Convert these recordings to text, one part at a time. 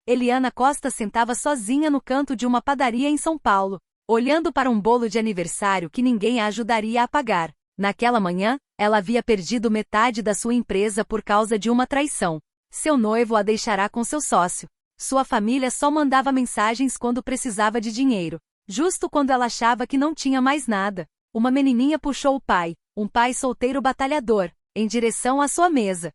Eliana Costa sentava sozinha no canto de uma padaria em São Paulo, olhando para um bolo de aniversário que ninguém a ajudaria a pagar. Naquela manhã, ela havia perdido metade da sua empresa por causa de uma traição. Seu noivo a deixará com seu sócio. Sua família só mandava mensagens quando precisava de dinheiro. Justo quando ela achava que não tinha mais nada, uma menininha puxou o pai, um pai solteiro batalhador, em direção à sua mesa.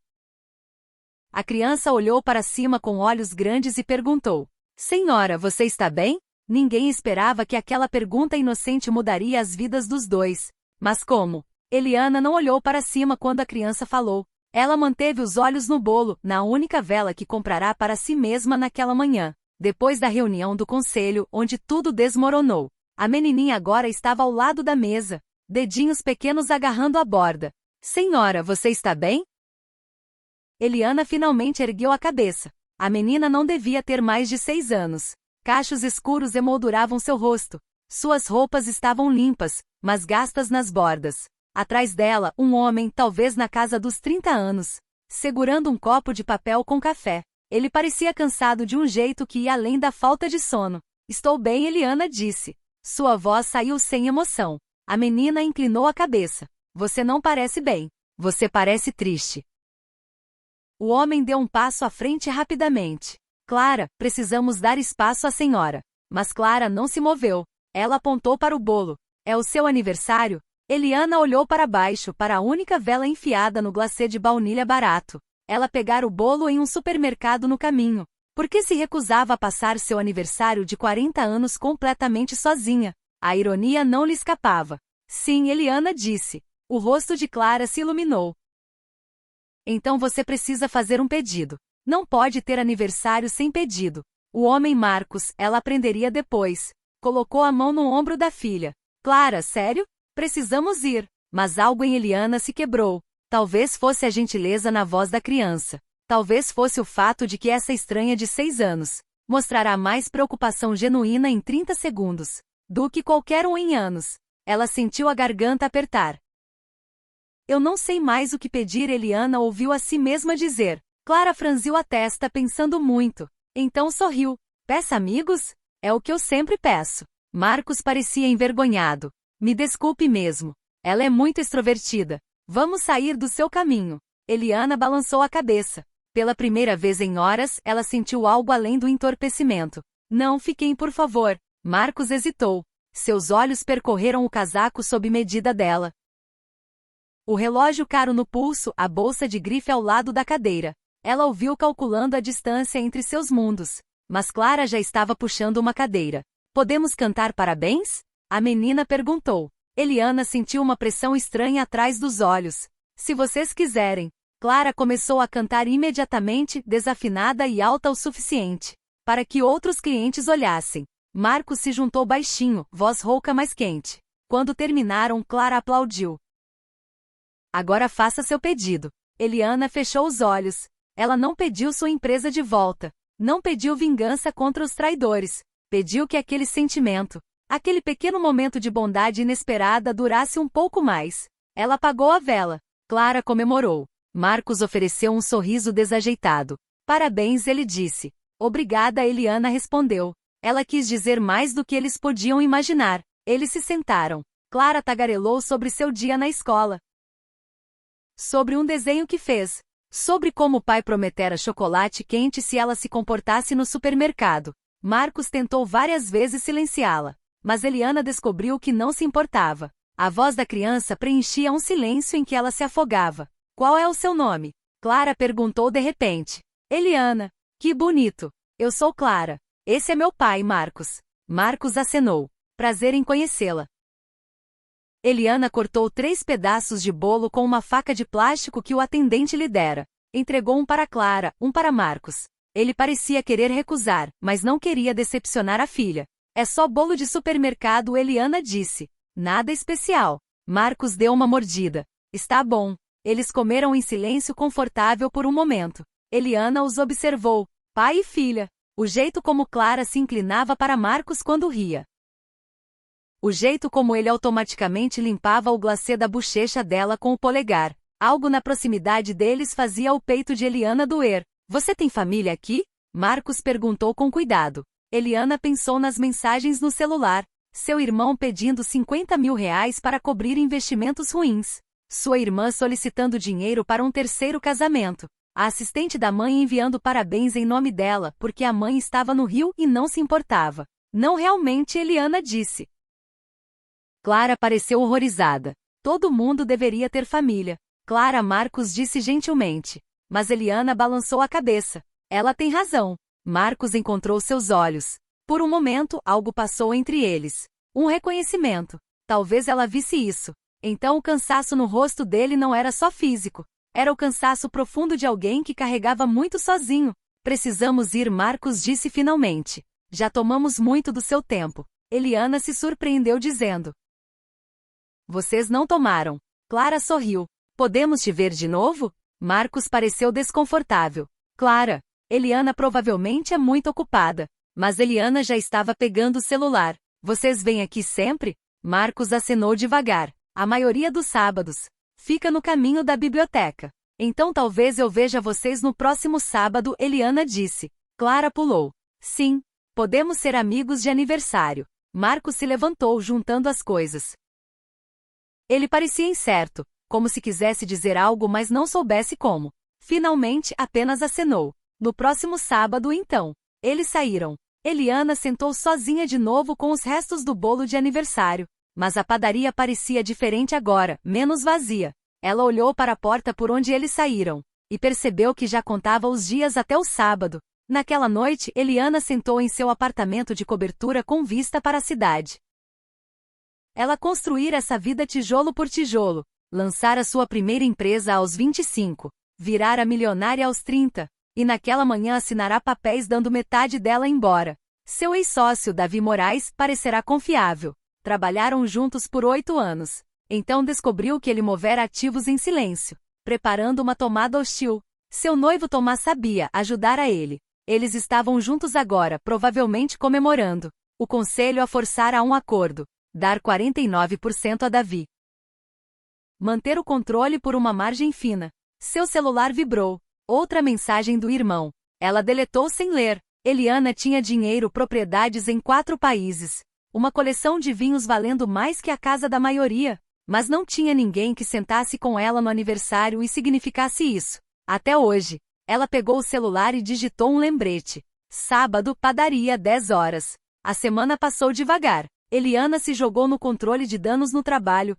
A criança olhou para cima com olhos grandes e perguntou: "Senhora, você está bem?" Ninguém esperava que aquela pergunta inocente mudaria as vidas dos dois. Mas como? Eliana não olhou para cima quando a criança falou. Ela manteve os olhos no bolo, na única vela que comprará para si mesma naquela manhã. Depois da reunião do conselho, onde tudo desmoronou, a menininha agora estava ao lado da mesa, dedinhos pequenos agarrando a borda. "Senhora, você está bem?" Eliana finalmente ergueu a cabeça. A menina não devia ter mais de 6 anos. Cachos escuros emolduravam seu rosto. Suas roupas estavam limpas, mas gastas nas bordas. Atrás dela, um homem, talvez na casa dos 30 anos, segurando um copo de papel com café. Ele parecia cansado de um jeito que ia além da falta de sono. "Estou bem", Eliana disse. Sua voz saiu sem emoção. A menina inclinou a cabeça. "Você não parece bem. Você parece triste." O homem deu um passo à frente rapidamente. "Clara, precisamos dar espaço à senhora." Mas Clara não se moveu. Ela apontou para o bolo. "É o seu aniversário?" Eliana olhou para baixo, para a única vela enfiada no glacê de baunilha barato. Ela pegara o bolo em um supermercado no caminho. Por que se recusava a passar seu aniversário de 40 anos completamente sozinha? A ironia não lhe escapava. "Sim", Eliana disse. O rosto de Clara se iluminou. "Então você precisa fazer um pedido. Não pode ter aniversário sem pedido." O homem Marcos, ela aprenderia depois, colocou a mão no ombro da filha. "Clara, sério? Precisamos ir." Mas algo em Eliana se quebrou. Talvez fosse a gentileza na voz da criança. Talvez fosse o fato de que essa estranha de 6 anos mostrará mais preocupação genuína em 30 segundos do que qualquer um em anos. Ela sentiu a garganta apertar. "Eu não sei mais o que pedir", Eliana ouviu a si mesma dizer. Clara franziu a testa pensando muito. Então sorriu. "Peça amigos? É o que eu sempre peço." Marcos parecia envergonhado. "Me desculpe mesmo. Ela é muito extrovertida. Vamos sair do seu caminho." Eliana balançou a cabeça. Pela primeira vez em horas, ela sentiu algo além do entorpecimento. "Não, fiquem, por favor." Marcos hesitou. Seus olhos percorreram o casaco sob medida dela. O relógio caro no pulso, a bolsa de grife ao lado da cadeira. Ela ouviu calculando a distância entre seus mundos. Mas Clara já estava puxando uma cadeira. "Podemos cantar parabéns?" A menina perguntou. Eliana sentiu uma pressão estranha atrás dos olhos. "Se vocês quiserem." Clara começou a cantar imediatamente, desafinada e alta o suficiente para que outros clientes olhassem. Marcos se juntou baixinho, voz rouca mas quente. Quando terminaram, Clara aplaudiu. "Agora faça seu pedido." Eliana fechou os olhos. Ela não pediu sua empresa de volta. Não pediu vingança contra os traidores. Pediu que aquele sentimento, aquele pequeno momento de bondade inesperada durasse um pouco mais. Ela apagou a vela. Clara comemorou. Marcos ofereceu um sorriso desajeitado. "Parabéns", ele disse. "Obrigada", Eliana respondeu. Ela quis dizer mais do que eles podiam imaginar. Eles se sentaram. Clara tagarelou sobre seu dia na escola. Sobre um desenho que fez. Sobre como o pai prometera chocolate quente se ela se comportasse no supermercado. Marcos tentou várias vezes silenciá-la. Mas Eliana descobriu que não se importava. A voz da criança preenchia um silêncio em que ela se afogava. "Qual é o seu nome?" Clara perguntou de repente. "Eliana." "Que bonito. Eu sou Clara. Esse é meu pai, Marcos." Marcos acenou. "Prazer em conhecê-la." Eliana cortou 3 pedaços de bolo com uma faca de plástico que o atendente lhe dera. Entregou um para Clara, um para Marcos. Ele parecia querer recusar, mas não queria decepcionar a filha. "É só bolo de supermercado", Eliana disse. "Nada especial." Marcos deu uma mordida. "Está bom." Eles comeram em silêncio confortável por um momento. Eliana os observou, pai e filha. O jeito como Clara se inclinava para Marcos quando ria. O jeito como ele automaticamente limpava o glacê da bochecha dela com o polegar. Algo na proximidade deles fazia o peito de Eliana doer. "Você tem família aqui?" Marcos perguntou com cuidado. Eliana pensou nas mensagens no celular. Seu irmão pedindo 50 mil reais para cobrir investimentos ruins. Sua irmã solicitando dinheiro para um terceiro casamento. A assistente da mãe enviando parabéns em nome dela, porque a mãe estava no Rio e não se importava. Não realmente, Eliana disse. Clara pareceu horrorizada. Todo mundo deveria ter família. Clara, Marcos disse gentilmente. Mas Eliana balançou a cabeça. Ela tem razão. Marcos encontrou seus olhos. Por um momento, algo passou entre eles. Um reconhecimento. Talvez ela visse isso. Então o cansaço no rosto dele não era só físico. Era o cansaço profundo de alguém que carregava muito sozinho. Precisamos ir, Marcos disse finalmente. Já tomamos muito do seu tempo. Eliana se surpreendeu dizendo. Vocês não tomaram. Clara sorriu. Podemos te ver de novo? Marcos pareceu desconfortável. Clara. Eliana provavelmente é muito ocupada. Mas Eliana já estava pegando o celular. Vocês vêm aqui sempre? Marcos acenou devagar. A maioria dos sábados. Fica no caminho da biblioteca. Então talvez eu veja vocês no próximo sábado, Eliana disse. Clara pulou. Sim. Podemos ser amigos de aniversário. Marcos se levantou juntando as coisas. Ele parecia incerto, como se quisesse dizer algo mas não soubesse como. Finalmente apenas acenou. No próximo sábado então. Eles saíram. Eliana sentou sozinha de novo com os restos do bolo de aniversário. Mas a padaria parecia diferente agora, menos vazia. Ela olhou para a porta por onde eles saíram. E percebeu que já contava os dias até o sábado. Naquela noite, Eliana sentou em seu apartamento de cobertura com vista para a cidade. Ela construíra essa vida tijolo por tijolo. Lançara sua primeira empresa aos 25. Virara milionária aos 30. E naquela manhã assinará papéis dando metade dela embora. Seu ex-sócio, Davi Moraes, parecerá confiável. Trabalharam juntos por 8 anos. Então descobriu que ele movera ativos em silêncio, preparando uma tomada hostil. Seu noivo Tomás sabia ajudar a ele. Eles estavam juntos agora, provavelmente comemorando. O conselho a forçara a um acordo. Dar 49% a Davi. Manter o controle por uma margem fina. Seu celular vibrou. Outra mensagem do irmão. Ela deletou sem ler. Eliana tinha dinheiro, propriedades em 4 países. Uma coleção de vinhos valendo mais que a casa da maioria. Mas não tinha ninguém que sentasse com ela no aniversário e significasse isso. Até hoje. Ela pegou o celular e digitou um lembrete. Sábado, padaria, 10 horas. A semana passou devagar. Eliana se jogou no controle de danos no trabalho,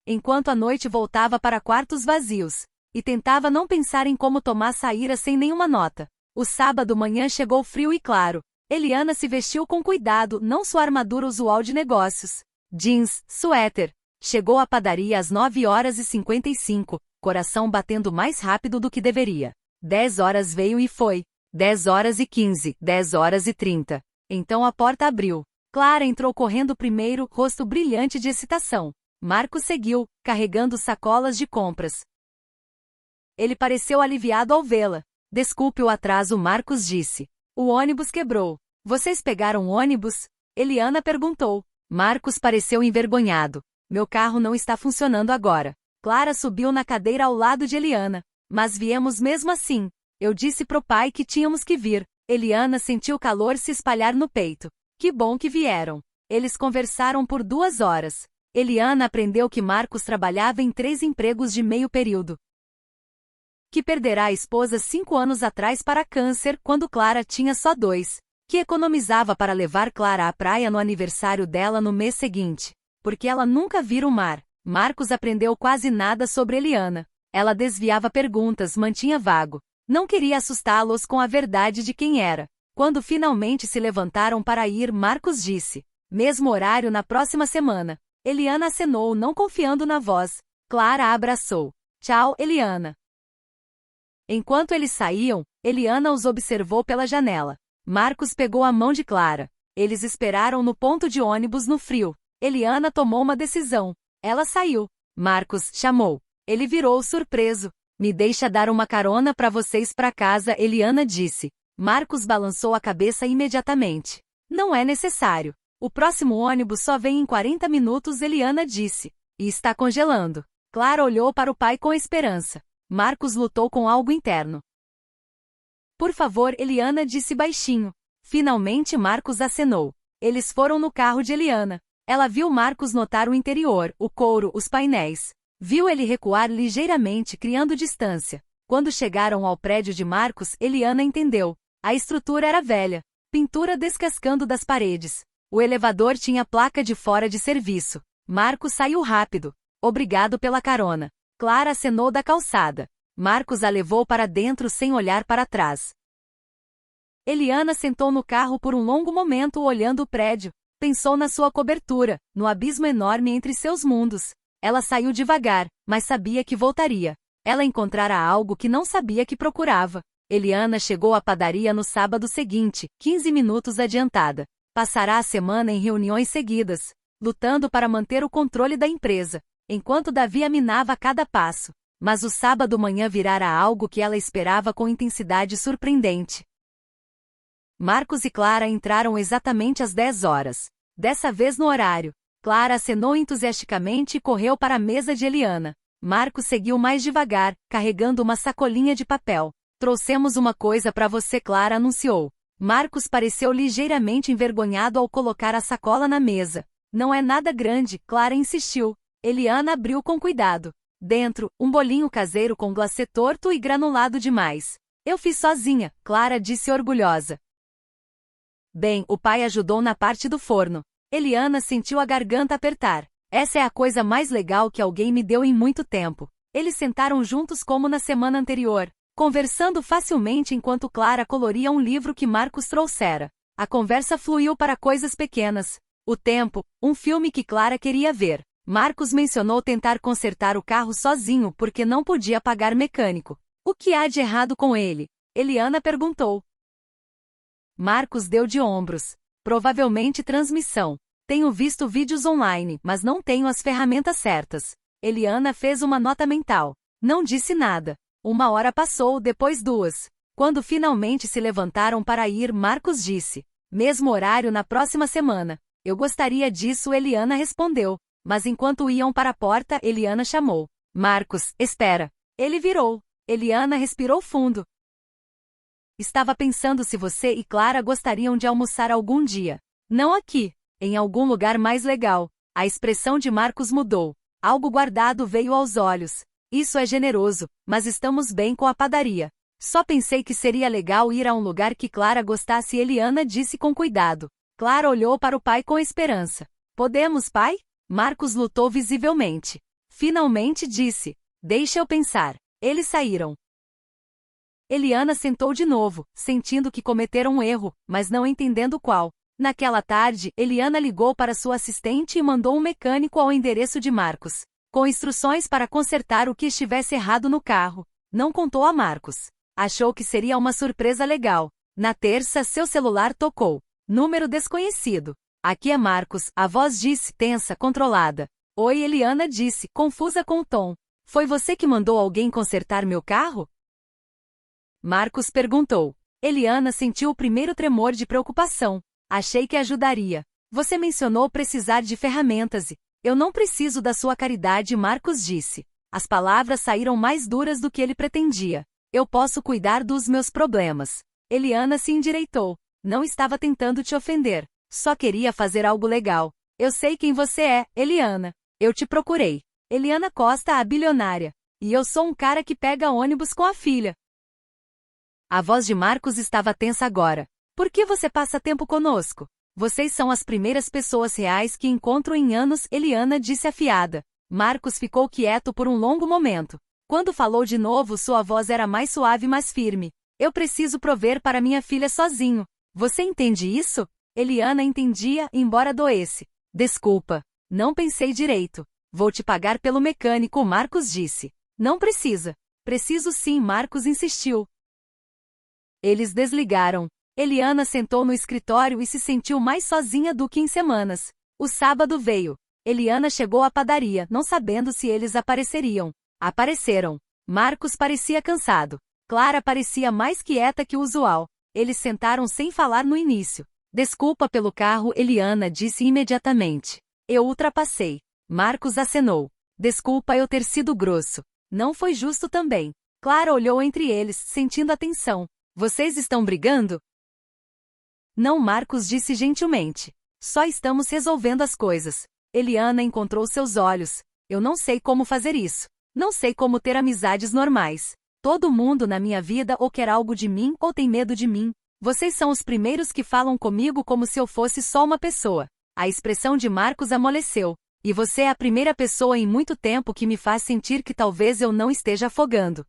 enquanto a noite voltava para quartos vazios, e tentava não pensar em como Tomás saíra sem nenhuma nota. O sábado manhã chegou frio e claro. Eliana se vestiu com cuidado, não sua armadura usual de negócios. Jeans, suéter. Chegou à padaria às 9h55, coração batendo mais rápido do que deveria. 10 horas veio e foi. 10h15, 10h30. Então a porta abriu. Clara entrou correndo primeiro, rosto brilhante de excitação. Marcos seguiu, carregando sacolas de compras. Ele pareceu aliviado ao vê-la. Desculpe o atraso, Marcos disse. O ônibus quebrou. Vocês pegaram ônibus? Eliana perguntou. Marcos pareceu envergonhado. Meu carro não está funcionando agora. Clara subiu na cadeira ao lado de Eliana. Mas viemos mesmo assim. Eu disse pro pai que tínhamos que vir. Eliana sentiu o calor se espalhar no peito. Que bom que vieram. Eles conversaram por 2 horas. Eliana aprendeu que Marcos trabalhava em 3 empregos de meio período. Que perderá a esposa 5 anos atrás para câncer, quando Clara tinha só 2. Que economizava para levar Clara à praia no aniversário dela no mês seguinte. Porque ela nunca vira o mar. Marcos aprendeu quase nada sobre Eliana. Ela desviava perguntas, mantinha vago. Não queria assustá-los com a verdade de quem era. Quando finalmente se levantaram para ir, Marcos disse. Mesmo horário na próxima semana. Eliana acenou, não confiando na voz. Clara a abraçou. Tchau, Eliana. Enquanto eles saíam, Eliana os observou pela janela. Marcos pegou a mão de Clara. Eles esperaram no ponto de ônibus no frio. Eliana tomou uma decisão. Ela saiu. Marcos chamou. Ele virou surpreso. Me deixa dar uma carona para vocês para casa, Eliana disse. Marcos balançou a cabeça imediatamente. Não é necessário. O próximo ônibus só vem em 40 minutos, Eliana disse. E está congelando. Clara olhou para o pai com esperança. Marcos lutou com algo interno. Por favor, Eliana disse baixinho. Finalmente Marcos acenou. Eles foram no carro de Eliana. Ela viu Marcos notar o interior, o couro, os painéis. Viu ele recuar ligeiramente, criando distância. Quando chegaram ao prédio de Marcos, Eliana entendeu. A estrutura era velha. Pintura descascando das paredes. O elevador tinha placa de fora de serviço. Marcos saiu rápido. Obrigado pela carona. Clara acenou da calçada. Marcos a levou para dentro sem olhar para trás. Eliana sentou no carro por um longo momento olhando o prédio. Pensou na sua cobertura, no abismo enorme entre seus mundos. Ela saiu devagar, mas sabia que voltaria. Ela encontrara algo que não sabia que procurava. Eliana chegou à padaria no sábado seguinte, 15 minutos adiantada. Passará a semana em reuniões seguidas, lutando para manter o controle da empresa, enquanto Davi a minava a cada passo. Mas o sábado manhã virara algo que ela esperava com intensidade surpreendente. Marcos e Clara entraram exatamente às 10 horas. Dessa vez no horário. Clara acenou entusiasticamente e correu para a mesa de Eliana. Marcos seguiu mais devagar, carregando uma sacolinha de papel. Trouxemos uma coisa para você, Clara anunciou. Marcos pareceu ligeiramente envergonhado ao colocar a sacola na mesa. Não é nada grande, Clara insistiu. Eliana abriu com cuidado. Dentro, um bolinho caseiro com glacê torto e granulado demais. Eu fiz sozinha, Clara disse orgulhosa. Bem, o pai ajudou na parte do forno. Eliana sentiu a garganta apertar. Essa é a coisa mais legal que alguém me deu em muito tempo. Eles sentaram juntos como na semana anterior, conversando facilmente enquanto Clara coloria um livro que Marcos trouxera. A conversa fluiu para coisas pequenas. O tempo, um filme que Clara queria ver. Marcos mencionou tentar consertar o carro sozinho porque não podia pagar mecânico. O que há de errado com ele? Eliana perguntou. Marcos deu de ombros. Provavelmente transmissão. Tenho visto vídeos online, mas não tenho as ferramentas certas. Eliana fez uma nota mental. Não disse nada. 1 hora passou, depois 2. Quando finalmente se levantaram para ir, Marcos disse. Mesmo horário na próxima semana. Eu gostaria disso, Eliana respondeu. Mas enquanto iam para a porta, Eliana chamou. Marcos, espera. Ele virou. Eliana respirou fundo. Estava pensando se você e Clara gostariam de almoçar algum dia. Não aqui. Em algum lugar mais legal. A expressão de Marcos mudou. Algo guardado veio aos olhos. Isso é generoso, mas estamos bem com a padaria. Só pensei que seria legal ir a um lugar que Clara gostasse, Eliana disse com cuidado. Clara olhou para o pai com esperança. Podemos, pai? Marcos lutou visivelmente. Finalmente disse. Deixa eu pensar. Eles saíram. Eliana sentou de novo, sentindo que cometeram um erro, mas não entendendo qual. Naquela tarde, Eliana ligou para sua assistente e mandou um mecânico ao endereço de Marcos, com instruções para consertar o que estivesse errado no carro. Não contou a Marcos. Achou que seria uma surpresa legal. Na terça, seu celular tocou. Número desconhecido. Aqui é Marcos, a voz disse, tensa, controlada. Oi, Eliana disse, confusa com o tom. Foi você que mandou alguém consertar meu carro? Marcos perguntou. Eliana sentiu o primeiro tremor de preocupação. Achei que ajudaria. Você mencionou precisar de ferramentas e... Eu não preciso da sua caridade, Marcos disse. As palavras saíram mais duras do que ele pretendia. Eu posso cuidar dos meus problemas. Eliana se endireitou. Não estava tentando te ofender. Só queria fazer algo legal. Eu sei quem você é, Eliana. Eu te procurei. Eliana Costa, a bilionária. E eu sou um cara que pega ônibus com a filha. A voz de Marcos estava tensa agora. Por que você passa tempo conosco? Vocês são as primeiras pessoas reais que encontro em anos, Eliana disse afiada. Marcos ficou quieto por um longo momento. Quando falou de novo, sua voz era mais suave e mais firme. Eu preciso prover para minha filha sozinho. Você entende isso? Eliana entendia, embora doesse. Desculpa. Não pensei direito. Vou te pagar pelo mecânico, Marcos disse. Não precisa. Preciso sim, Marcos insistiu. Eles desligaram. Eliana sentou no escritório e se sentiu mais sozinha do que em semanas. O sábado veio. Eliana chegou à padaria, não sabendo se eles apareceriam. Apareceram. Marcos parecia cansado. Clara parecia mais quieta que o usual. Eles sentaram sem falar no início. Desculpa pelo carro, Eliana disse imediatamente. Eu ultrapassei. Marcos acenou. Desculpa eu ter sido grosso. Não foi justo também. Clara olhou entre eles, sentindo a tensão. Vocês estão brigando? Não, Marcos disse gentilmente. Só estamos resolvendo as coisas. Eliana encontrou seus olhos. Eu não sei como fazer isso. Não sei como ter amizades normais. Todo mundo na minha vida ou quer algo de mim ou tem medo de mim. Vocês são os primeiros que falam comigo como se eu fosse só uma pessoa. A expressão de Marcos amoleceu. E você é a primeira pessoa em muito tempo que me faz sentir que talvez eu não esteja afogando.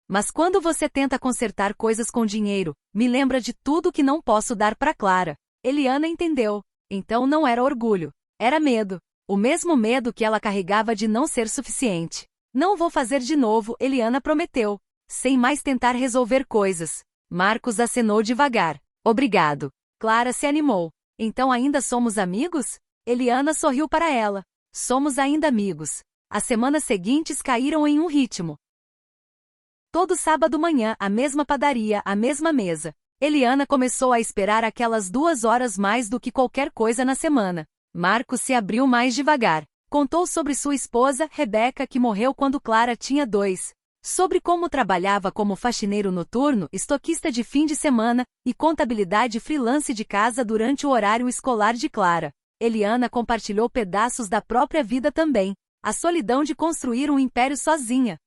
Mas quando você tenta consertar coisas com dinheiro, me lembra de tudo que não posso dar para Clara. Eliana entendeu. Então não era orgulho. Era medo. O mesmo medo que ela carregava de não ser suficiente. Não vou fazer de novo, Eliana prometeu. Sem mais tentar resolver coisas. Marcos acenou devagar. Obrigado. Clara se animou. Então ainda somos amigos? Eliana sorriu para ela. Somos ainda amigos. As semanas seguintes caíram em um ritmo. Todo sábado manhã, a mesma padaria, a mesma mesa. Eliana começou a esperar aquelas 2 horas mais do que qualquer coisa na semana. Marcos se abriu mais devagar. Contou sobre sua esposa, Rebeca, que morreu quando Clara tinha 2. Sobre como trabalhava como faxineiro noturno, estoquista de fim de semana, e contabilidade freelance de casa durante o horário escolar de Clara. Eliana compartilhou pedaços da própria vida também. A solidão de construir um império sozinha.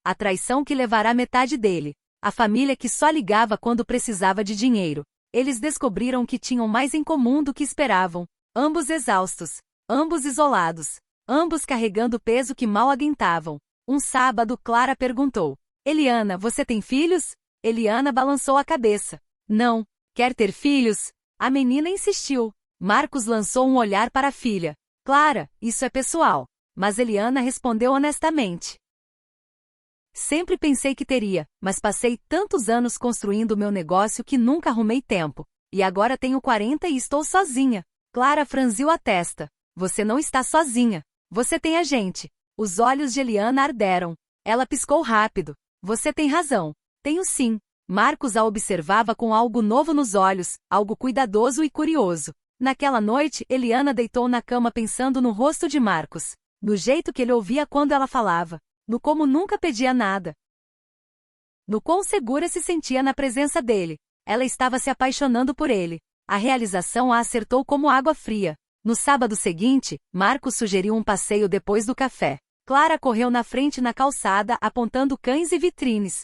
A traição que levará metade dele. A família que só ligava quando precisava de dinheiro. Eles descobriram que tinham mais em comum do que esperavam. Ambos exaustos. Ambos isolados. Ambos carregando peso que mal aguentavam. Um sábado, Clara perguntou. Eliana, você tem filhos? Eliana balançou a cabeça. Não. Quer ter filhos? A menina insistiu. Marcos lançou um olhar para a filha. Clara, isso é pessoal. Mas Eliana respondeu honestamente. Sempre pensei que teria, mas passei tantos anos construindo meu negócio que nunca arrumei tempo. E agora tenho 40 e estou sozinha. Clara franziu a testa. Você não está sozinha. Você tem a gente. Os olhos de Eliana arderam. Ela piscou rápido. Você tem razão. Tenho sim. Marcos a observava com algo novo nos olhos, algo cuidadoso e curioso. Naquela noite, Eliana deitou na cama pensando no rosto de Marcos. No jeito que ele ouvia quando ela falava. No como nunca pedia nada. No quão segura se sentia na presença dele. Ela estava se apaixonando por ele. A realização a acertou como água fria. No sábado seguinte, Marcos sugeriu um passeio depois do café. Clara correu na frente na calçada, apontando cães e vitrines.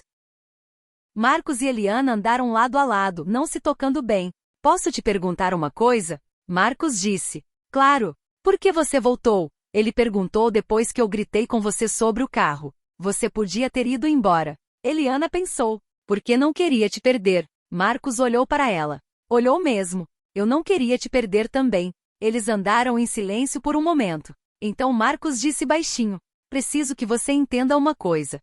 Marcos e Eliana andaram lado a lado, não se tocando bem. Posso te perguntar uma coisa? Marcos disse. Claro. Por que você voltou? Ele perguntou depois que eu gritei com você sobre o carro. Você podia ter ido embora. Eliana pensou. Porque não queria te perder. Marcos olhou para ela. Olhou mesmo. Eu não queria te perder também. Eles andaram em silêncio por um momento. Então Marcos disse baixinho. Preciso que você entenda uma coisa.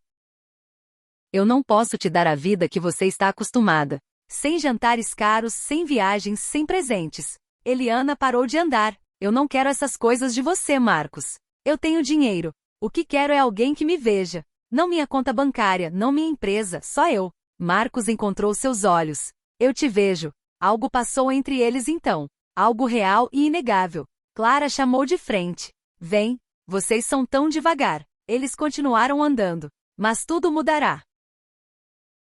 Eu não posso te dar a vida que você está acostumada. Sem jantares caros, sem viagens, sem presentes. Eliana parou de andar. Eu não quero essas coisas de você, Marcos. Eu tenho dinheiro. O que quero é alguém que me veja. Não minha conta bancária, não minha empresa, só eu. Marcos encontrou seus olhos. Eu te vejo. Algo passou entre eles então. Algo real e inegável. Clara chamou de frente. Vem, vocês são tão devagar. Eles continuaram andando. Mas tudo mudará.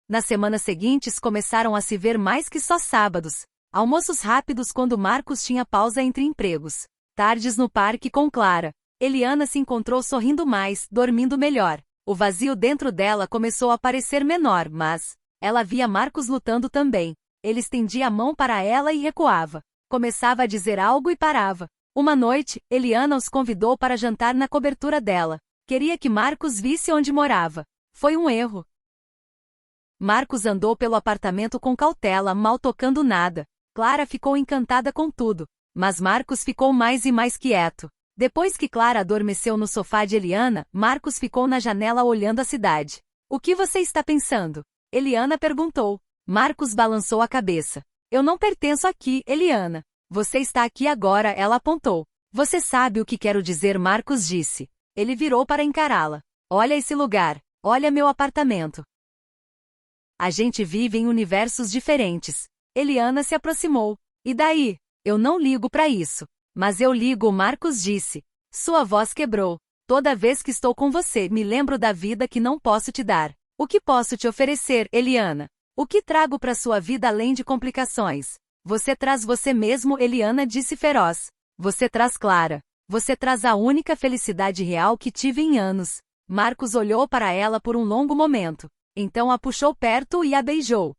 Nas semanas seguintes começaram a se ver mais que só sábados. Almoços rápidos quando Marcos tinha pausa entre empregos. Tardes no parque com Clara. Eliana se encontrou sorrindo mais, dormindo melhor. O vazio dentro dela começou a parecer menor, mas ela via Marcos lutando também. Ele estendia a mão para ela e recuava. Começava a dizer algo e parava. Uma noite, Eliana os convidou para jantar na cobertura dela. Queria que Marcos visse onde morava. Foi um erro. Marcos andou pelo apartamento com cautela, mal tocando nada. Clara ficou encantada com tudo. Mas Marcos ficou mais e mais quieto. Depois que Clara adormeceu no sofá de Eliana, Marcos ficou na janela olhando a cidade. O que você está pensando? Eliana perguntou. Marcos balançou a cabeça. Eu não pertenço aqui, Eliana. Você está aqui agora, ela apontou. Você sabe o que quero dizer, Marcos disse. Ele virou para encará-la. Olha esse lugar. Olha meu apartamento. A gente vive em universos diferentes. Eliana se aproximou. E daí? Eu não ligo para isso. Mas eu ligo, Marcos disse. Sua voz quebrou. Toda vez que estou com você, me lembro da vida que não posso te dar. O que posso te oferecer, Eliana? O que trago para sua vida além de complicações? Você traz você mesmo, Eliana disse feroz. Você traz Clara. Você traz a única felicidade real que tive em anos. Marcos olhou para ela por um longo momento. Então a puxou perto e a beijou.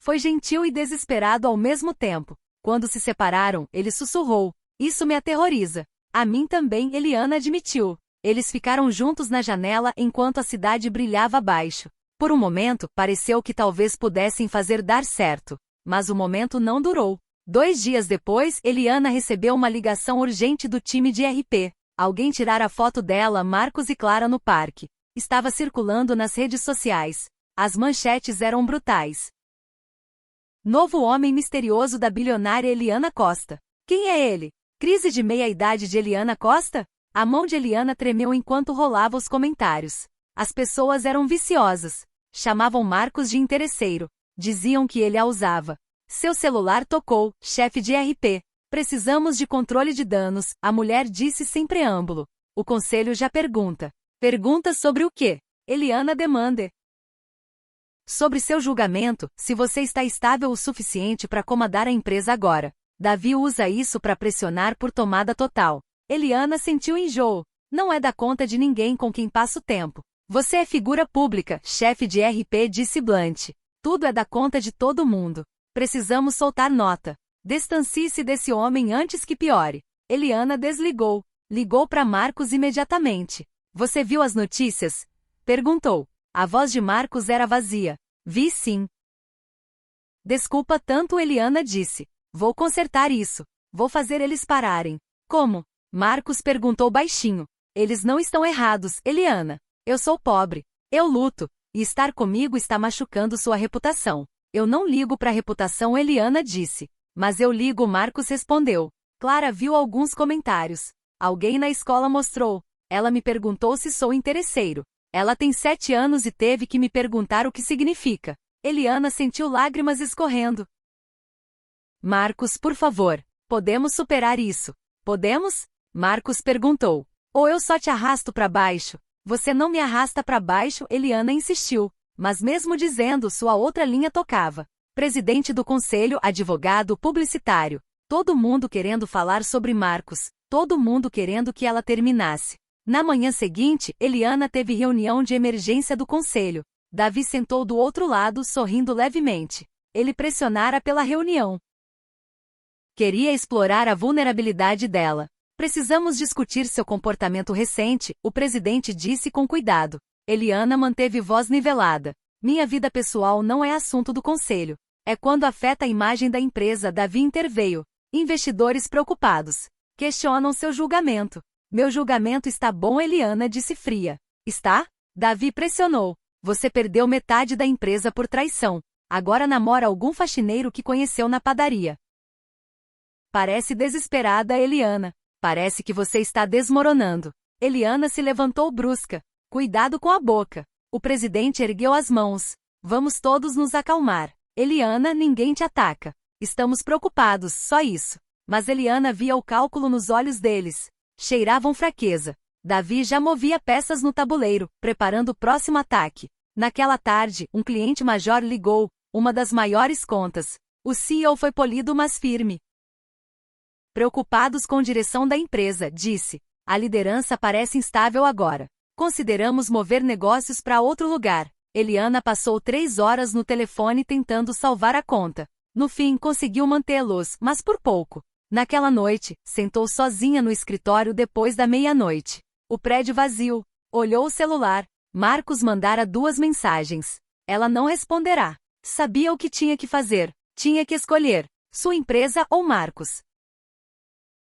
Foi gentil e desesperado ao mesmo tempo. Quando se separaram, ele sussurrou. Isso me aterroriza. A mim também, Eliana admitiu. Eles ficaram juntos na janela enquanto a cidade brilhava abaixo. Por um momento, pareceu que talvez pudessem fazer dar certo. Mas o momento não durou. 2 dias depois, Eliana recebeu uma ligação urgente do time de RP. Alguém tirara a foto dela, Marcos e Clara no parque. Estava circulando nas redes sociais. As manchetes eram brutais. Novo homem misterioso da bilionária Eliana Costa. Quem é ele? Crise de meia-idade de Eliana Costa? A mão de Eliana tremeu enquanto rolava os comentários. As pessoas eram viciosas. Chamavam Marcos de interesseiro. Diziam que ele a usava. Seu celular tocou, chefe de RP. Precisamos de controle de danos, a mulher disse sem preâmbulo. O conselho já pergunta. Pergunta sobre o quê? Eliana demanda. Sobre seu julgamento, se você está estável o suficiente para comandar a empresa agora. Davi usa isso para pressionar por tomada total. Eliana sentiu enjoo. Não é da conta de ninguém com quem passo tempo. Você é figura pública, chefe de RP disse Blunt. Tudo é da conta de todo mundo. Precisamos soltar nota. Distancie-se desse homem antes que piore. Eliana desligou. Ligou para Marcos imediatamente. Você viu as notícias? Perguntou. A voz de Marcos era vazia. Vi sim. Desculpa tanto, Eliana disse. Vou consertar isso. Vou fazer eles pararem. Como? Marcos perguntou baixinho. Eles não estão errados, Eliana. Eu sou pobre. Eu luto. E estar comigo está machucando sua reputação. Eu não ligo para a reputação, Eliana disse. Mas eu ligo, Marcos respondeu. Clara viu alguns comentários. Alguém na escola mostrou. Ela me perguntou se sou interesseiro. Ela tem 7 anos e teve que me perguntar o que significa. Eliana sentiu lágrimas escorrendo. Marcos, por favor. Podemos superar isso. Podemos? Marcos perguntou. Ou eu só te arrasto para baixo? Você não me arrasta para baixo, Eliana insistiu. Mas mesmo dizendo, sua outra linha tocava. Presidente do conselho, advogado, publicitário. Todo mundo querendo falar sobre Marcos. Todo mundo querendo que ela terminasse. Na manhã seguinte, Eliana teve reunião de emergência do conselho. Davi sentou do outro lado, sorrindo levemente. Ele pressionara pela reunião. Queria explorar a vulnerabilidade dela. Precisamos discutir seu comportamento recente, o presidente disse com cuidado. Eliana manteve voz nivelada. Minha vida pessoal não é assunto do conselho. É quando afeta a imagem da empresa, Davi interveio. Investidores preocupados. Questionam seu julgamento. Meu julgamento está bom, Eliana disse fria. Está? Davi pressionou. Você perdeu metade da empresa por traição. Agora namora algum faxineiro que conheceu na padaria. Parece desesperada, Eliana. Parece que você está desmoronando. Eliana se levantou brusca. Cuidado com a boca. O presidente ergueu as mãos. Vamos todos nos acalmar. Eliana, ninguém te ataca. Estamos preocupados, só isso. Mas Eliana via o cálculo nos olhos deles. Cheiravam fraqueza. Davi já movia peças no tabuleiro, preparando o próximo ataque. Naquela tarde, um cliente major ligou, uma das maiores contas. O CEO foi polido, mas firme. Preocupados com a direção da empresa, disse. A liderança parece instável agora. Consideramos mover negócios para outro lugar. Eliana passou 3 horas no telefone tentando salvar a conta. No fim, conseguiu mantê-los, mas por pouco. Naquela noite, sentou sozinha no escritório depois da meia-noite. O prédio vazio. Olhou o celular. Marcos mandara 2 mensagens. Ela não responderá. Sabia o que tinha que fazer. Tinha que escolher. Sua empresa ou Marcos.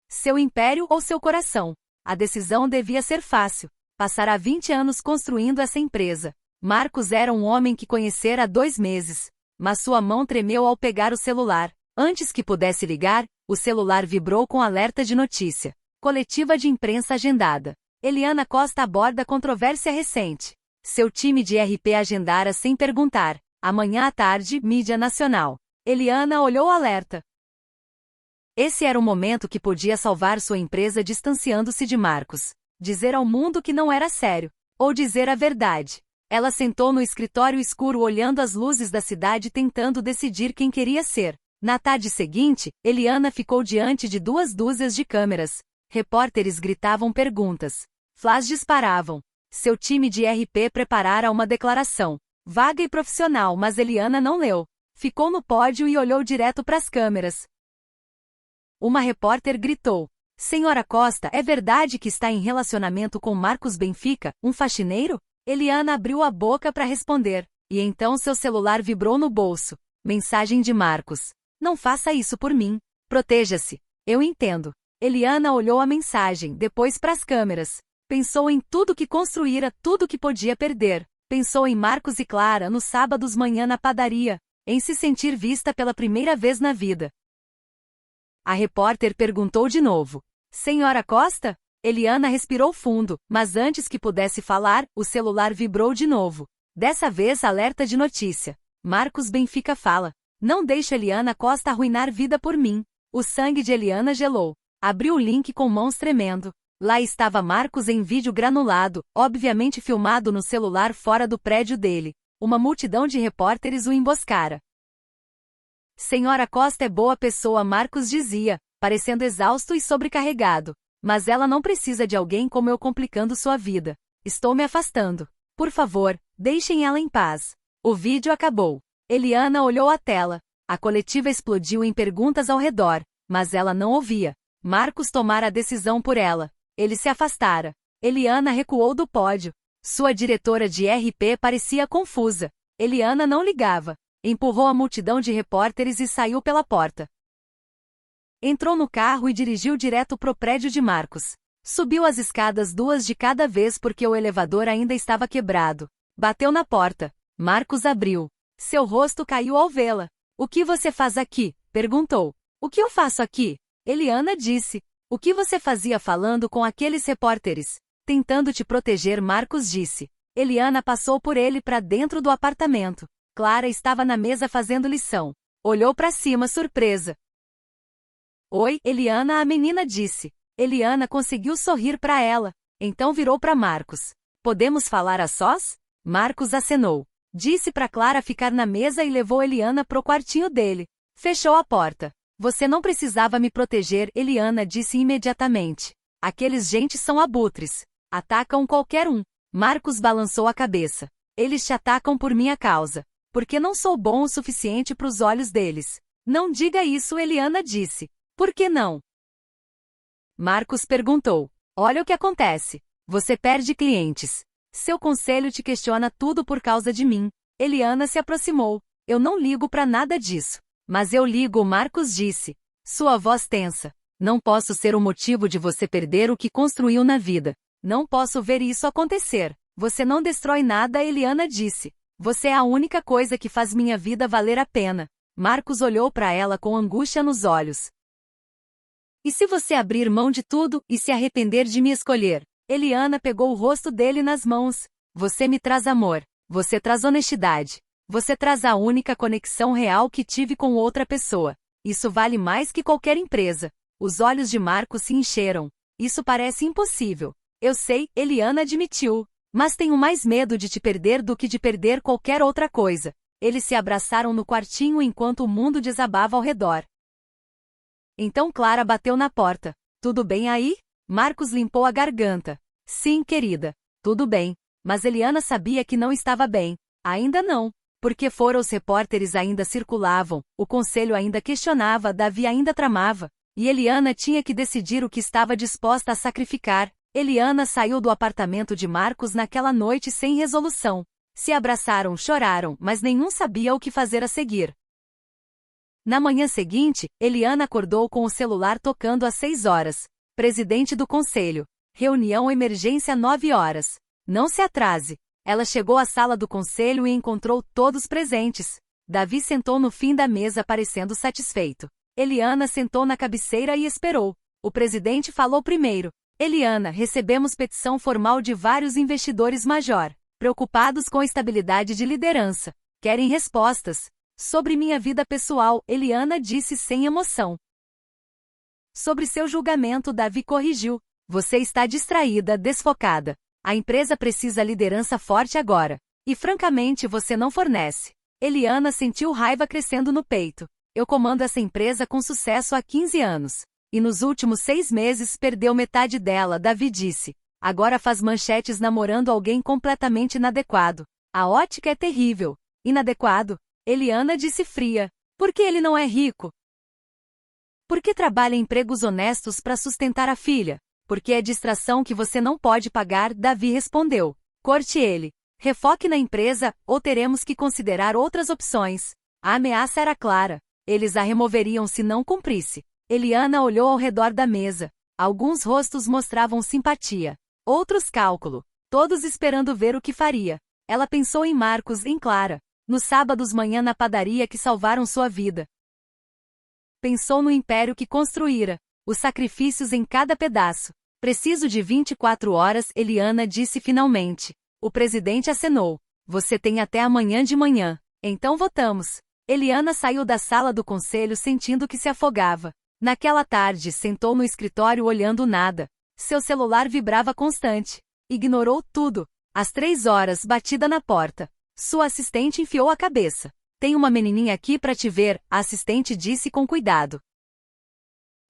Seu império ou seu coração. A decisão devia ser fácil. Passará 20 anos construindo essa empresa. Marcos era um homem que conhecera há 2 meses. Mas sua mão tremeu ao pegar o celular. Antes que pudesse ligar, o celular vibrou com alerta de notícia. Coletiva de imprensa agendada. Eliana Costa aborda controvérsia recente. Seu time de RP agendara sem perguntar. Amanhã à tarde, mídia nacional. Eliana olhou o alerta. Esse era o momento que podia salvar sua empresa distanciando-se de Marcos. Dizer ao mundo que não era sério. Ou dizer a verdade. Ela sentou no escritório escuro olhando as luzes da cidade tentando decidir quem queria ser. Na tarde seguinte, Eliana ficou diante de 2 dúzias de câmeras. Repórteres gritavam perguntas. Flash disparavam. Seu time de RP preparara uma declaração. Vaga e profissional, mas Eliana não leu. Ficou no pódio e olhou direto para as câmeras. Uma repórter gritou. Senhora Costa, é verdade que está em relacionamento com Marcos Benfica, um faxineiro? Eliana abriu a boca para responder. E então seu celular vibrou no bolso. Mensagem de Marcos. Não faça isso por mim. Proteja-se. Eu entendo. Eliana olhou a mensagem, depois para as câmeras. Pensou em tudo que construíra, tudo que podia perder. Pensou em Marcos e Clara nos sábados manhã na padaria. Em se sentir vista pela primeira vez na vida. A repórter perguntou de novo. Senhora Costa? Eliana respirou fundo, mas antes que pudesse falar, o celular vibrou de novo. Dessa vez alerta de notícia. Marcos Benfica fala. Não deixe Eliana Costa arruinar vida por mim. O sangue de Eliana gelou. Abriu o link com mãos tremendo. Lá estava Marcos em vídeo granulado, obviamente filmado no celular fora do prédio dele. Uma multidão de repórteres o emboscara. Senhora Costa é boa pessoa, Marcos dizia, parecendo exausto e sobrecarregado. Mas ela não precisa de alguém como eu complicando sua vida. Estou me afastando. Por favor, deixem ela em paz. O vídeo acabou. Eliana olhou a tela. A coletiva explodiu em perguntas ao redor, mas ela não ouvia. Marcos tomara a decisão por ela. Ele se afastara. Eliana recuou do pódio. Sua diretora de RP parecia confusa. Eliana não ligava. Empurrou a multidão de repórteres e saiu pela porta. Entrou no carro e dirigiu direto pro prédio de Marcos. Subiu as escadas 2 de cada vez porque o elevador ainda estava quebrado. Bateu na porta. Marcos abriu. Seu rosto caiu ao vê-la. O que você faz aqui? Perguntou. O que eu faço aqui? Eliana disse. O que você fazia falando com aqueles repórteres? Tentando te proteger, Marcos disse. Eliana passou por ele para dentro do apartamento. Clara estava na mesa fazendo lição. Olhou para cima surpresa. Oi, Eliana, a menina disse. Eliana conseguiu sorrir para ela. Então virou para Marcos. Podemos falar a sós? Marcos acenou. Disse para Clara ficar na mesa e levou Eliana pro quartinho dele. Fechou a porta. Você não precisava me proteger, Eliana disse imediatamente. Aqueles gente são abutres. Atacam qualquer um. Marcos balançou a cabeça. Eles te atacam por minha causa. Porque não sou bom o suficiente para os olhos deles. Não diga isso, Eliana disse. Por que não? Marcos perguntou. Olha o que acontece. Você perde clientes. Seu conselho te questiona tudo por causa de mim. Eliana se aproximou. Eu não ligo para nada disso. Mas eu ligo, Marcos disse. Sua voz tensa. Não posso ser o motivo de você perder o que construiu na vida. Não posso ver isso acontecer. Você não destrói nada, Eliana disse. Você é a única coisa que faz minha vida valer a pena. Marcos olhou para ela com angústia nos olhos. E se você abrir mão de tudo e se arrepender de me escolher? Eliana pegou o rosto dele nas mãos. Você me traz amor. Você traz honestidade. Você traz a única conexão real que tive com outra pessoa. Isso vale mais que qualquer empresa. Os olhos de Marcos se encheram. Isso parece impossível. Eu sei, Eliana admitiu. Mas tenho mais medo de te perder do que de perder qualquer outra coisa. Eles se abraçaram no quartinho enquanto o mundo desabava ao redor. Então Clara bateu na porta. Tudo bem aí? Marcos limpou a garganta. Sim, querida. Tudo bem. Mas Eliana sabia que não estava bem. Ainda não. Porque fora os repórteres ainda circulavam, o conselho ainda questionava, Davi ainda tramava. E Eliana tinha que decidir o que estava disposta a sacrificar. Eliana saiu do apartamento de Marcos naquela noite sem resolução. Se abraçaram, choraram, mas nenhum sabia o que fazer a seguir. Na manhã seguinte, Eliana acordou com o celular tocando às 6 horas. Presidente do conselho. Reunião emergência 9 horas. Não se atrase. Ela chegou à sala do conselho e encontrou todos presentes. Davi sentou no fim da mesa parecendo satisfeito. Eliana sentou na cabeceira e esperou. O presidente falou primeiro. Eliana, recebemos petição formal de vários investidores major, preocupados com a estabilidade de liderança. Querem respostas. Sobre minha vida pessoal, Eliana disse sem emoção. Sobre seu julgamento, Davi corrigiu. Você está distraída, desfocada. A empresa precisa liderança forte agora. E francamente você não fornece. Eliana sentiu raiva crescendo no peito. Eu comando essa empresa com sucesso há 15 anos. E nos últimos 6 meses perdeu metade dela, Davi disse. Agora faz manchetes namorando alguém completamente inadequado. A ótica é terrível. Inadequado? Eliana disse fria. Por que ele não é rico? Porque trabalha em empregos honestos para sustentar a filha. Porque é distração que você não pode pagar, Davi respondeu. Corte ele. Refoque na empresa, ou teremos que considerar outras opções. A ameaça era clara. Eles a removeriam se não cumprisse. Eliana olhou ao redor da mesa. Alguns rostos mostravam simpatia. Outros cálculo. Todos esperando ver o que faria. Ela pensou em Marcos e em Clara. Nos sábados manhã na padaria que salvaram sua vida. Pensou no império que construíra. Os sacrifícios em cada pedaço. Preciso de 24 horas, Eliana disse finalmente. O presidente acenou. Você tem até amanhã de manhã. Então votamos. Eliana saiu da sala do conselho sentindo que se afogava. Naquela tarde, sentou no escritório olhando nada. Seu celular vibrava constante. Ignorou tudo. Às 3 horas, batida na porta. Sua assistente enfiou a cabeça. Tem uma menininha aqui para te ver, a assistente disse com cuidado.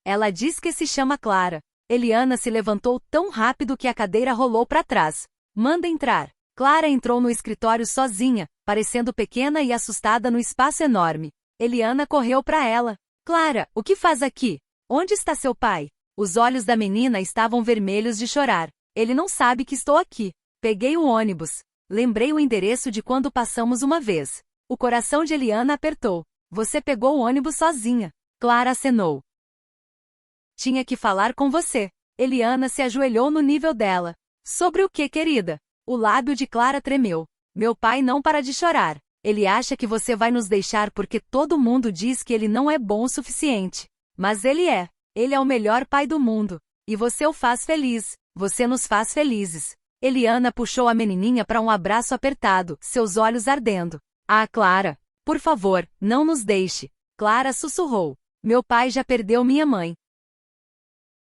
Ela diz que se chama Clara. Eliana se levantou tão rápido que a cadeira rolou para trás. Manda entrar. Clara entrou no escritório sozinha, parecendo pequena e assustada no espaço enorme. Eliana correu para ela. Clara, o que faz aqui? Onde está seu pai? Os olhos da menina estavam vermelhos de chorar. Ele não sabe que estou aqui. Peguei o ônibus. Lembrei o endereço de quando passamos uma vez. O coração de Eliana apertou. Você pegou o ônibus sozinha. Clara acenou. Tinha que falar com você. Eliana se ajoelhou no nível dela. Sobre o que, querida? O lábio de Clara tremeu. Meu pai não para de chorar. Ele acha que você vai nos deixar porque todo mundo diz que ele não é bom o suficiente. Mas ele é. Ele é o melhor pai do mundo. E você o faz feliz. Você nos faz felizes. Eliana puxou a menininha para um abraço apertado, seus olhos ardendo. Ah, Clara. Por favor, não nos deixe. Clara sussurrou. Meu pai já perdeu minha mãe.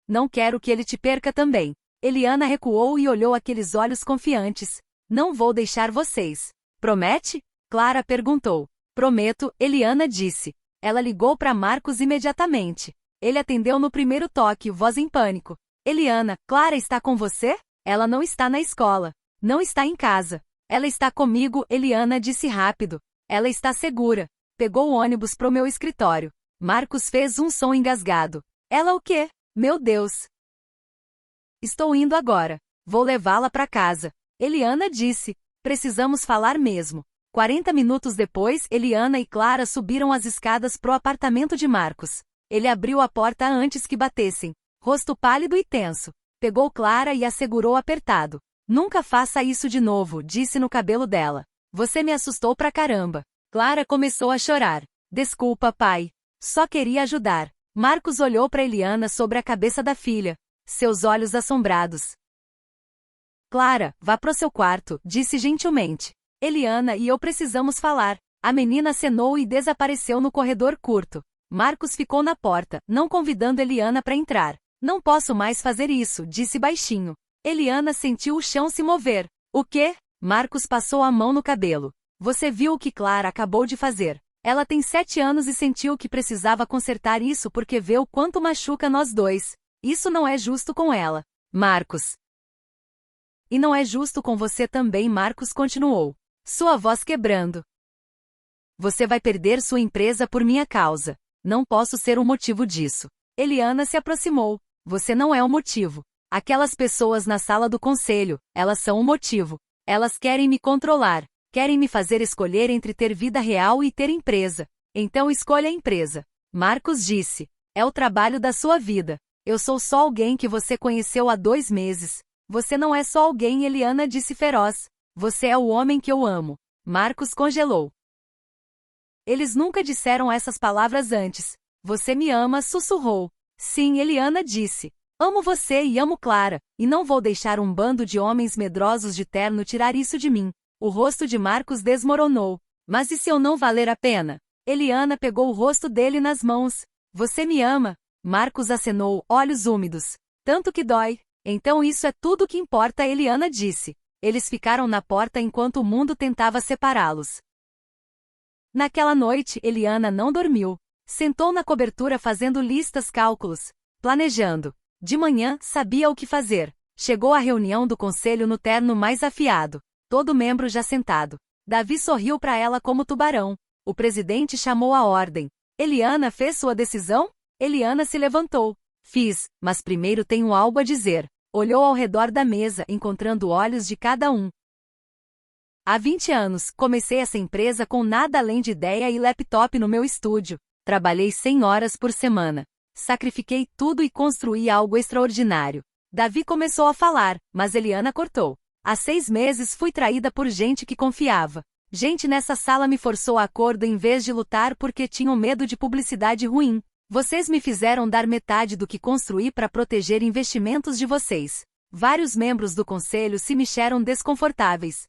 Não quero que ele te perca também. Eliana recuou e olhou aqueles olhos confiantes. Não vou deixar vocês. Promete? Clara perguntou. Prometo, Eliana disse. Ela ligou para Marcos imediatamente. Ele atendeu no primeiro toque, voz em pânico. Eliana, Clara está com você? Ela não está na escola. Não está em casa. Ela está comigo, Eliana disse rápido. Ela está segura. Pegou o ônibus pro meu escritório. Marcos fez um som engasgado. Ela o quê? Meu Deus! Estou indo agora. Vou levá-la para casa. Eliana disse. Precisamos falar mesmo. 40 minutos depois, Eliana e Clara subiram as escadas pro apartamento de Marcos. Ele abriu a porta antes que batessem. Rosto pálido e tenso. Pegou Clara e a segurou apertado. Nunca faça isso de novo, disse no cabelo dela. Você me assustou pra caramba. Clara começou a chorar. Desculpa, pai. Só queria ajudar. Marcos olhou para Eliana sobre a cabeça da filha. Seus olhos assombrados. Clara, vá pro seu quarto, disse gentilmente. Eliana e eu precisamos falar. A menina acenou e desapareceu no corredor curto. Marcos ficou na porta, não convidando Eliana para entrar. Não posso mais fazer isso, disse baixinho. Eliana sentiu o chão se mover. O quê? Marcos passou a mão no cabelo. Você viu o que Clara acabou de fazer. Ela tem 7 anos e sentiu que precisava consertar isso porque vê o quanto machuca nós dois. Isso não é justo com ela. Marcos. E não é justo com você também, Marcos continuou. Sua voz quebrando. Você vai perder sua empresa por minha causa. Não posso ser o motivo disso. Eliana se aproximou. Você não é o motivo. Aquelas pessoas na sala do conselho, elas são o motivo. Elas querem me controlar. Querem me fazer escolher entre ter vida real e ter empresa. Então escolha a empresa. Marcos disse. É o trabalho da sua vida. Eu sou só alguém que você conheceu há 2 meses. Você não é só alguém, Eliana disse feroz. Você é o homem que eu amo. Marcos congelou. Eles nunca disseram essas palavras antes. Você me ama, sussurrou. Sim, Eliana disse. Amo você e amo Clara, e não vou deixar um bando de homens medrosos de terno tirar isso de mim. O rosto de Marcos desmoronou. Mas e se eu não valer a pena? Eliana pegou o rosto dele nas mãos. Você me ama? Marcos acenou, olhos úmidos. Tanto que dói. Então isso é tudo que importa, Eliana disse. Eles ficaram na porta enquanto o mundo tentava separá-los. Naquela noite, Eliana não dormiu. Sentou na cobertura fazendo listas, cálculos, planejando. De manhã, sabia o que fazer. Chegou à reunião do conselho no terno mais afiado. Todo membro já sentado. Davi sorriu para ela como tubarão. O presidente chamou a ordem. Eliana fez sua decisão? Eliana se levantou. Fiz, mas primeiro tenho algo a dizer. Olhou ao redor da mesa, encontrando olhos de cada um. Há 20 anos, comecei essa empresa com nada além de ideia e laptop no meu estúdio. Trabalhei 100 horas por semana. Sacrifiquei tudo e construí algo extraordinário. Davi começou a falar, mas Eliana cortou. Há 6 meses fui traída por gente que confiava. Gente nessa sala me forçou a acordo em vez de lutar porque tinham medo de publicidade ruim. Vocês me fizeram dar metade do que construí para proteger investimentos de vocês. Vários membros do conselho se mexeram desconfortáveis.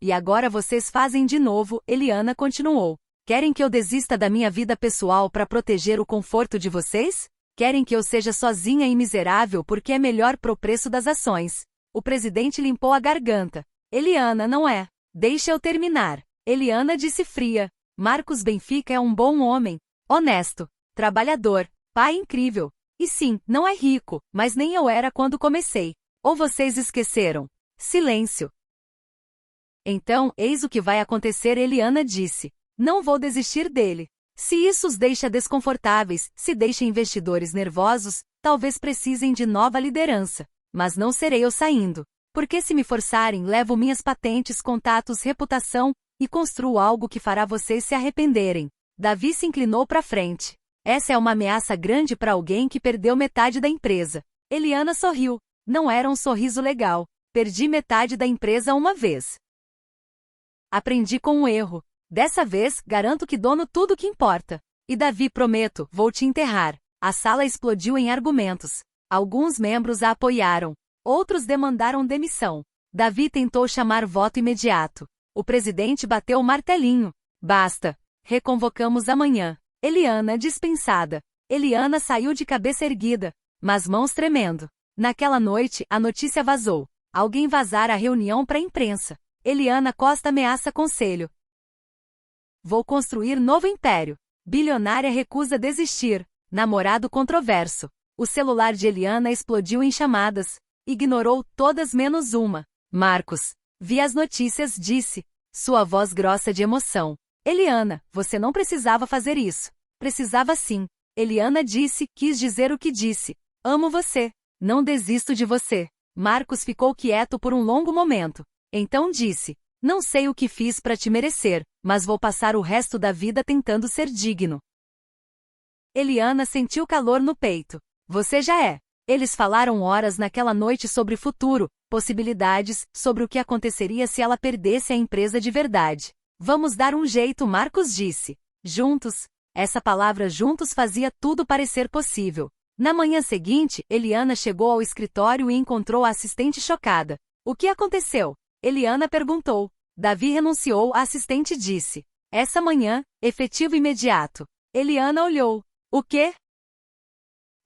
E agora vocês fazem de novo, Eliana continuou. Querem que eu desista da minha vida pessoal para proteger o conforto de vocês? Querem que eu seja sozinha e miserável porque é melhor pro preço das ações? O presidente limpou a garganta. Eliana, não é. Deixa eu terminar. Eliana disse fria. Marcos Benfica é um bom homem. Honesto. Trabalhador. Pai incrível. E sim, não é rico, mas nem eu era quando comecei. Ou vocês esqueceram? Silêncio. Então, eis o que vai acontecer, Eliana disse. Não vou desistir dele. Se isso os deixa desconfortáveis, se deixa investidores nervosos, talvez precisem de nova liderança. Mas não serei eu saindo. Porque se me forçarem, levo minhas patentes, contatos, reputação, e construo algo que fará vocês se arrependerem. Davi se inclinou para frente. Essa é uma ameaça grande para alguém que perdeu metade da empresa. Eliana sorriu. Não era um sorriso legal. Perdi metade da empresa uma vez. Aprendi com um erro. Dessa vez, garanto que dono tudo que importa. E Davi, prometo, vou te enterrar. A sala explodiu em argumentos. Alguns membros a apoiaram. Outros demandaram demissão. Davi tentou chamar voto imediato. O presidente bateu o martelinho. Basta. Reconvocamos amanhã. Eliana dispensada. Eliana saiu de cabeça erguida, mas mãos tremendo. Naquela noite, a notícia vazou. Alguém vazara a reunião para a imprensa. Eliana Costa ameaça conselho. Vou construir novo império. Bilionária recusa desistir. Namorado controverso. O celular de Eliana explodiu em chamadas. Ignorou todas menos uma. Marcos. Vi as notícias, disse. Sua voz grossa de emoção. Eliana, você não precisava fazer isso. Precisava sim. Eliana disse, quis dizer o que disse. Amo você. Não desisto de você. Marcos ficou quieto por um longo momento. Então disse. Não sei o que fiz para te merecer, mas vou passar o resto da vida tentando ser digno. Eliana sentiu calor no peito. Você já é. Eles falaram horas naquela noite sobre futuro, possibilidades, sobre o que aconteceria se ela perdesse a empresa de verdade. Vamos dar um jeito, Marcos disse. Juntos. Essa palavra juntos fazia tudo parecer possível. Na manhã seguinte, Eliana chegou ao escritório e encontrou a assistente chocada. O que aconteceu? Eliana perguntou. Davi renunciou, a assistente disse. Essa manhã, efetivo imediato. Eliana olhou. O quê?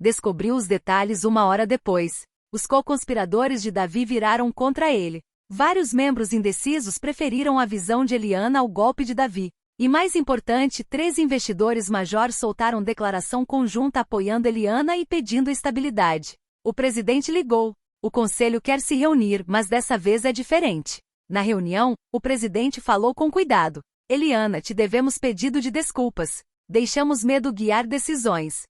Descobriu os detalhes uma hora depois. Os co-conspiradores de Davi viraram contra ele. Vários membros indecisos preferiram a visão de Eliana ao golpe de Davi. E mais importante, 3 investidores major soltaram declaração conjunta apoiando Eliana e pedindo estabilidade. O presidente ligou. O conselho quer se reunir, mas dessa vez é diferente. Na reunião, o presidente falou com cuidado. Eliana, te devemos pedido de desculpas. Deixamos medo guiar decisões.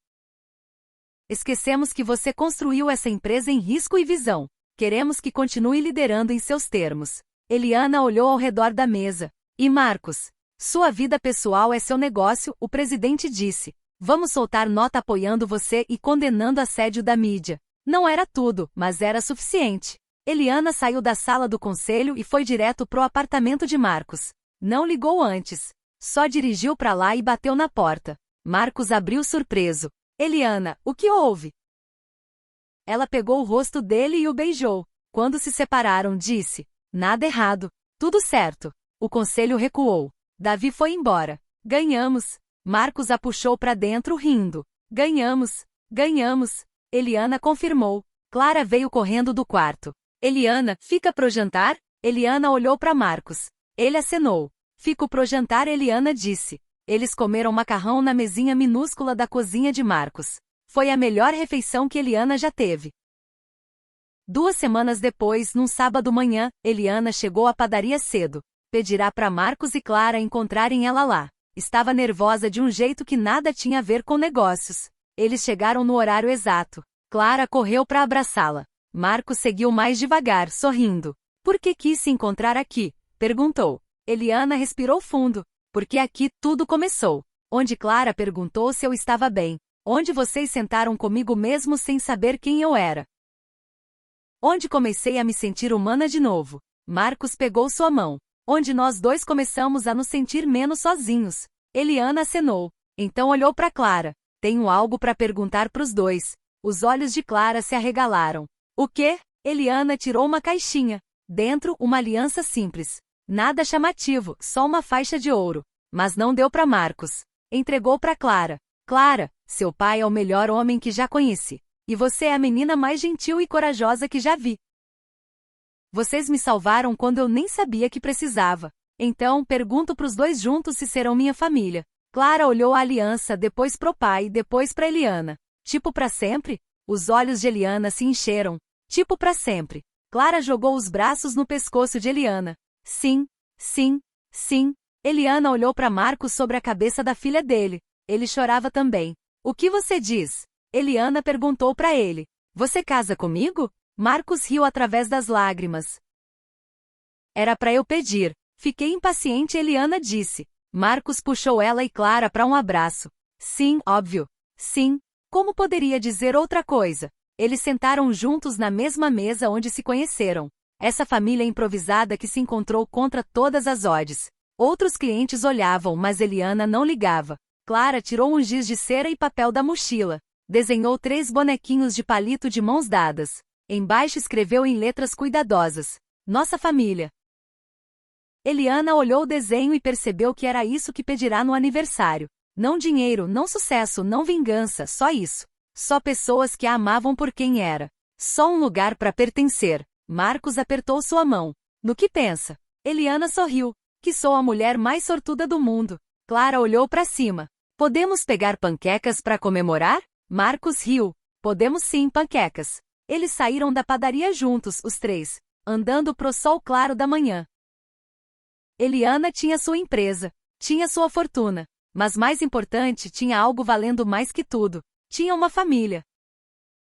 Esquecemos que você construiu essa empresa em risco e visão. Queremos que continue liderando em seus termos. Eliana olhou ao redor da mesa. E Marcos? Sua vida pessoal é seu negócio, o presidente disse. Vamos soltar nota apoiando você e condenando assédio da mídia. Não era tudo, mas era suficiente. Eliana saiu da sala do conselho e foi direto pro apartamento de Marcos. Não ligou antes. Só dirigiu para lá e bateu na porta. Marcos abriu surpreso. Eliana, o que houve? Ela pegou o rosto dele e o beijou. Quando se separaram, disse. Nada errado. Tudo certo. O conselho recuou. Davi foi embora. Ganhamos. Marcos a puxou para dentro rindo. Ganhamos. Ganhamos. Eliana confirmou. Clara veio correndo do quarto. Eliana, fica pro jantar? Eliana olhou para Marcos. Ele acenou. Fico pro jantar, Eliana disse. Eles comeram macarrão na mesinha minúscula da cozinha de Marcos. Foi a melhor refeição que Eliana já teve. 2 semanas depois, num sábado manhã, Eliana chegou à padaria cedo. Pedirá para Marcos e Clara encontrarem ela lá. Estava nervosa de um jeito que nada tinha a ver com negócios. Eles chegaram no horário exato. Clara correu para abraçá-la. Marcos seguiu mais devagar, sorrindo. Por que quis se encontrar aqui? Perguntou. Eliana respirou fundo. Porque aqui tudo começou. Onde Clara perguntou se eu estava bem. Onde vocês sentaram comigo mesmo sem saber quem eu era. Onde comecei a me sentir humana de novo. Marcos pegou sua mão. Onde nós dois começamos a nos sentir menos sozinhos. Eliana acenou. Então olhou para Clara. Tenho algo para perguntar pros dois. Os olhos de Clara se arregalaram. O quê? Eliana tirou uma caixinha. Dentro, uma aliança simples. Nada chamativo, só uma faixa de ouro. Mas não deu para Marcos. Entregou para Clara. Clara, seu pai é o melhor homem que já conheci. E você é a menina mais gentil e corajosa que já vi. Vocês me salvaram quando eu nem sabia que precisava. Então, pergunto pros dois juntos se serão minha família. Clara olhou a aliança, depois pro pai, depois para Eliana. Tipo para sempre? Os olhos de Eliana se encheram. Tipo para sempre. Clara jogou os braços no pescoço de Eliana. Sim, sim, sim. Eliana olhou para Marcos sobre a cabeça da filha dele. Ele chorava também. O que você diz? Eliana perguntou para ele. Você casa comigo? Marcos riu através das lágrimas. Era para eu pedir. Fiquei impaciente, Eliana disse. Marcos puxou ela e Clara para um abraço. Sim, óbvio. Sim. Como poderia dizer outra coisa? Eles sentaram juntos na mesma mesa onde se conheceram. Essa família improvisada que se encontrou contra todas as odds. Outros clientes olhavam, mas Eliana não ligava. Clara tirou um giz de cera e papel da mochila. Desenhou 3 bonequinhos de palito de mãos dadas. Embaixo escreveu em letras cuidadosas. Nossa família. Eliana olhou o desenho e percebeu que era isso que pedirá no aniversário. Não dinheiro, não sucesso, não vingança, só isso. Só pessoas que a amavam por quem era. Só um lugar para pertencer. Marcos apertou sua mão. No que pensa? Eliana sorriu. Que sou a mulher mais sortuda do mundo. Clara olhou para cima. Podemos pegar panquecas para comemorar? Marcos riu. Podemos sim, panquecas. Eles saíram da padaria juntos, os 3, andando pro sol claro da manhã. Eliana tinha sua empresa, tinha sua fortuna, mas mais importante, tinha algo valendo mais que tudo. Tinha uma família.